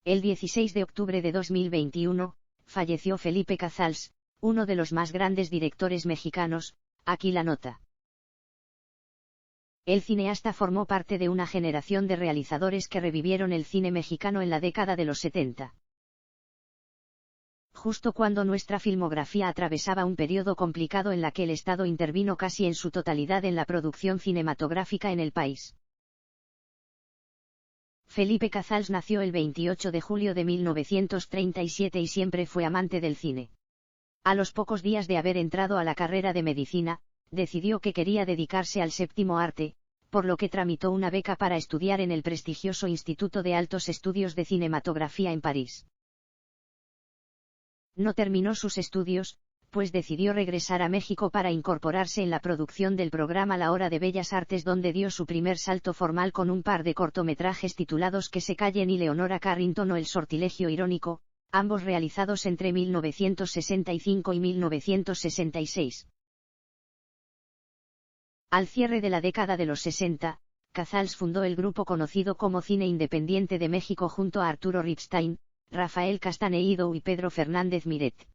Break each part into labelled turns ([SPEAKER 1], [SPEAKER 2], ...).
[SPEAKER 1] El 16 de octubre de 2021, falleció Felipe Cazals, uno de los más grandes directores mexicanos. Aquí la nota. El cineasta formó parte de una generación de realizadores que revivieron el cine mexicano en la década de los 70. Justo cuando nuestra filmografía atravesaba un periodo complicado en la que el Estado intervino casi en su totalidad en la producción cinematográfica en el país. Felipe Cazals nació el 28 de julio de 1937 y siempre fue amante del cine. A los pocos días de haber entrado a la carrera de medicina, decidió que quería dedicarse al séptimo arte, por lo que tramitó una beca para estudiar en el prestigioso Instituto de Altos Estudios de Cinematografía en París. No terminó sus estudios, pues decidió regresar a México para incorporarse en la producción del programa La Hora de Bellas Artes, donde dio su primer salto formal con un par de cortometrajes titulados Que se callen y Leonora Carrington o El sortilegio irónico, ambos realizados entre 1965 y 1966. Al cierre de la década de los 60, Cazals fundó el grupo conocido como Cine Independiente de México junto a Arturo Ripstein, Rafael Castanhedo y Pedro Fernández Miret.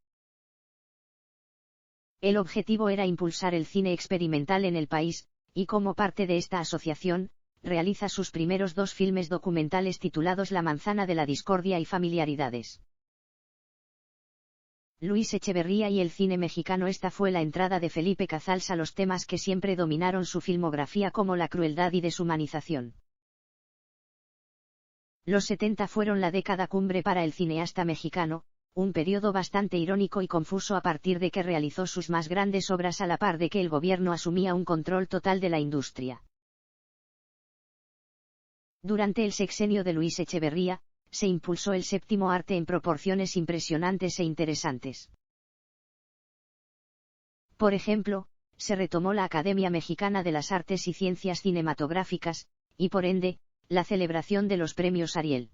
[SPEAKER 1] El objetivo era impulsar el cine experimental en el país, y como parte de esta asociación, realiza sus primeros dos filmes documentales titulados La manzana de la discordia y Familiaridades. Luis Echeverría y el cine mexicano. Esta fue la entrada de Felipe Cazals a los temas que siempre dominaron su filmografía, como la crueldad y deshumanización. Los 70 fueron la década cumbre para el cineasta mexicano, un periodo bastante irónico y confuso a partir de que realizó sus más grandes obras a la par de que el gobierno asumía un control total de la industria. Durante el sexenio de Luis Echeverría, se impulsó el séptimo arte en proporciones impresionantes e interesantes. Por ejemplo, se retomó la Academia Mexicana de las Artes y Ciencias Cinematográficas, y por ende, la celebración de los premios Ariel.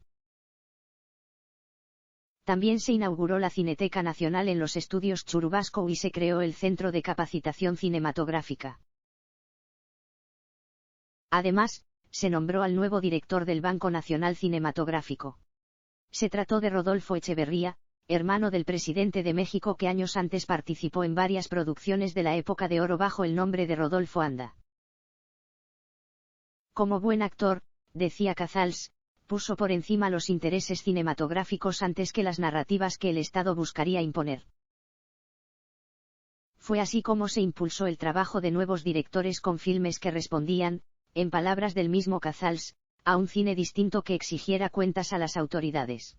[SPEAKER 1] También se inauguró la Cineteca Nacional en los estudios Churubusco y se creó el Centro de Capacitación Cinematográfica. Además, se nombró al nuevo director del Banco Nacional Cinematográfico. Se trató de Rodolfo Echeverría, hermano del presidente de México, que años antes participó en varias producciones de la época de oro bajo el nombre de Rodolfo Anda. Como buen actor, decía Cazals, puso por encima los intereses cinematográficos antes que las narrativas que el Estado buscaría imponer. Fue así como se impulsó el trabajo de nuevos directores con filmes que respondían, en palabras del mismo Cazals, a un cine distinto que exigiera cuentas a las autoridades.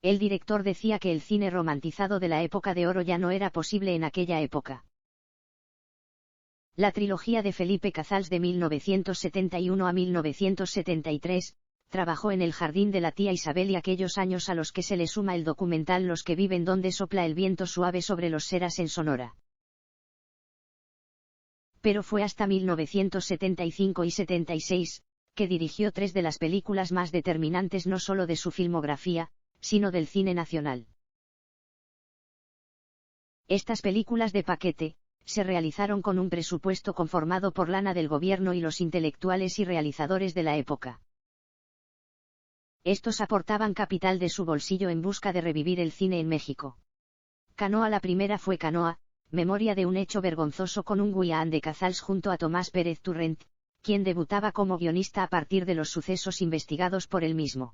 [SPEAKER 1] El director decía que el cine romantizado de la época de oro ya no era posible en aquella época. La trilogía de Felipe Cazals de 1971 a 1973, trabajó en El jardín de la tía Isabel y aquellos años a los que se le suma el documental Los que viven donde sopla el viento suave sobre los Seras en Sonora. Pero fue hasta 1975 y 76, que dirigió tres de las películas más determinantes no solo de su filmografía, sino del cine nacional. Estas películas de paquete, se realizaron con un presupuesto conformado por lana del gobierno y los intelectuales y realizadores de la época. Estos aportaban capital de su bolsillo en busca de revivir el cine en México. Canoa. La primera fue Canoa, memoria de un hecho vergonzoso, con un guión de Cazals junto a Tomás Pérez Turrent, quien debutaba como guionista a partir de los sucesos investigados por él mismo.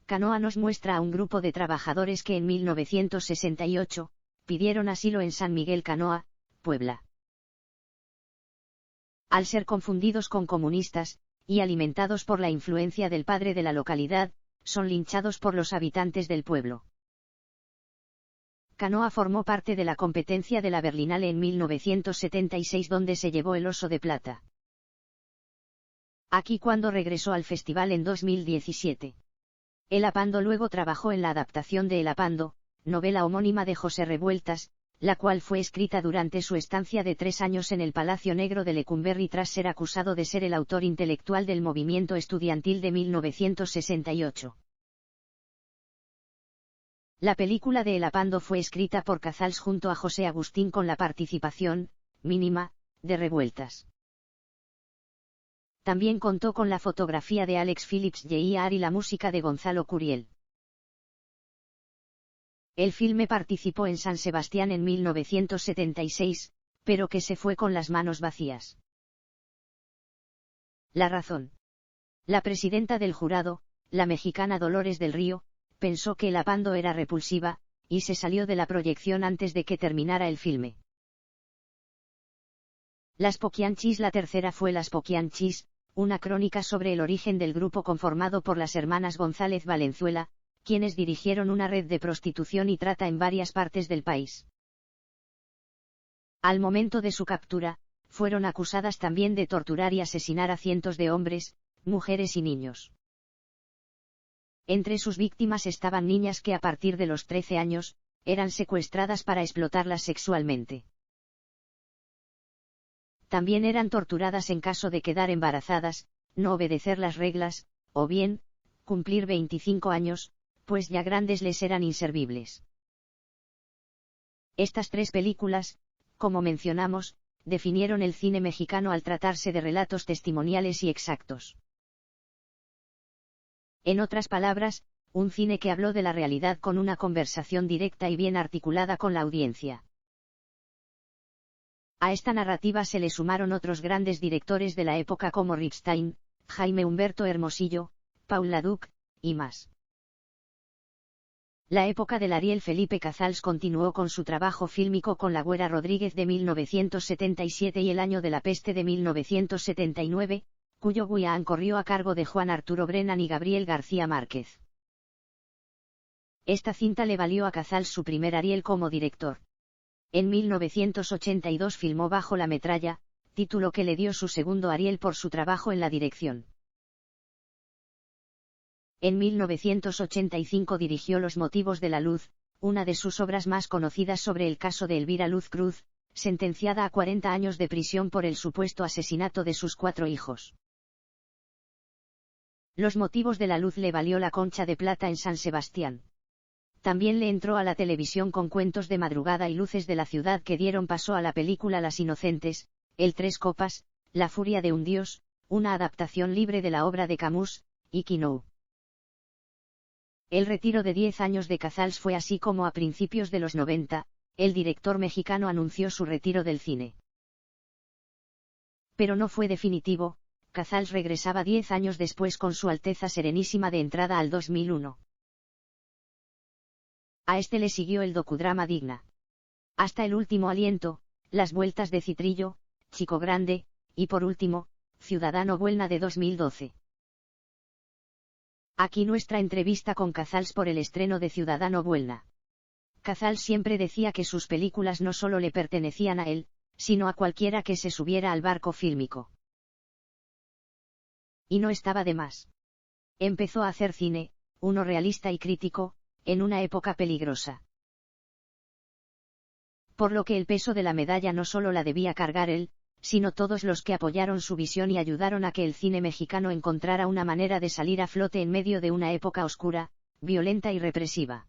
[SPEAKER 1] Canoa nos muestra a un grupo de trabajadores que en 1968, pidieron asilo en San Miguel Canoa, Puebla. Al ser confundidos con comunistas, y alimentados por la influencia del padre de la localidad, son linchados por los habitantes del pueblo. Canoa formó parte de la competencia de la Berlinale en 1976, donde se llevó el Oso de Plata. Aquí cuando regresó al festival en 2017. El Apando luego trabajó en la adaptación de El Apando, novela homónima de José Revueltas, la cual fue escrita durante su estancia de 3 años en el Palacio Negro de Lecumberri tras ser acusado de ser el autor intelectual del movimiento estudiantil de 1968. La película de El Apando fue escrita por Cazals junto a José Agustín con la participación, mínima, de Revueltas. También contó con la fotografía de Alex Phillips Jr. y la música de Gonzalo Curiel. El filme participó en San Sebastián en 1976, pero que se fue con las manos vacías. La razón. La presidenta del jurado, la mexicana Dolores del Río, pensó que la Pando era repulsiva, y se salió de la proyección antes de que terminara el filme. Las Poquianchis. La tercera fue Las Poquianchis, una crónica sobre el origen del grupo conformado por las hermanas González Valenzuela, quienes dirigieron una red de prostitución y trata en varias partes del país. Al momento de su captura, fueron acusadas también de torturar y asesinar a cientos de hombres, mujeres y niños. Entre sus víctimas estaban niñas que a partir de los 13 años, eran secuestradas para explotarlas sexualmente. También eran torturadas en caso de quedar embarazadas, no obedecer las reglas, o bien, cumplir 25 años, pues ya grandes les eran inservibles. Estas tres películas, como mencionamos, definieron el cine mexicano al tratarse de relatos testimoniales y exactos. En otras palabras, un cine que habló de la realidad con una conversación directa y bien articulada con la audiencia. A esta narrativa se le sumaron otros grandes directores de la época como Ripstein, Jaime Humberto Hermosillo, Paul Leduc, y más. La época del Ariel Felipe Casals continuó con su trabajo fílmico con La Güera Rodríguez de 1977 y El año de la peste de 1979, cuyo guión corrió a cargo de Juan Arturo Brennan y Gabriel García Márquez. Esta cinta le valió a Casals su primer Ariel como director. En 1982 filmó Bajo la metralla, título que le dio su segundo Ariel por su trabajo en la dirección. En 1985 dirigió Los motivos de la luz, una de sus obras más conocidas sobre el caso de Elvira Luz Cruz, sentenciada a 40 años de prisión por el supuesto asesinato de sus 4 hijos. Los motivos de la luz le valió la Concha de Plata en San Sebastián. También le entró a la televisión con Cuentos de madrugada y Luces de la ciudad que dieron paso a la película Las Inocentes, El Tres Copas, La furia de un dios, una adaptación libre de la obra de Camus, y Quinault. El retiro de 10 años de Casals fue así como a principios de los 90, el director mexicano anunció su retiro del cine. Pero no fue definitivo, Casals regresaba 10 años después con Su Alteza Serenísima de entrada al 2001. A este le siguió el docudrama Digna. Hasta el último aliento, Las vueltas de Citrillo, Chico Grande, y por último, Ciudadano Buelna de 2012. Aquí nuestra entrevista con Casals por el estreno de Ciudadano Buelna. Casals siempre decía que sus películas no solo le pertenecían a él, sino a cualquiera que se subiera al barco fílmico. Y no estaba de más. Empezó a hacer cine, uno realista y crítico, en una época peligrosa. Por lo que el peso de la medalla no solo la debía cargar él, sino todos los que apoyaron su visión y ayudaron a que el cine mexicano encontrara una manera de salir a flote en medio de una época oscura, violenta y represiva.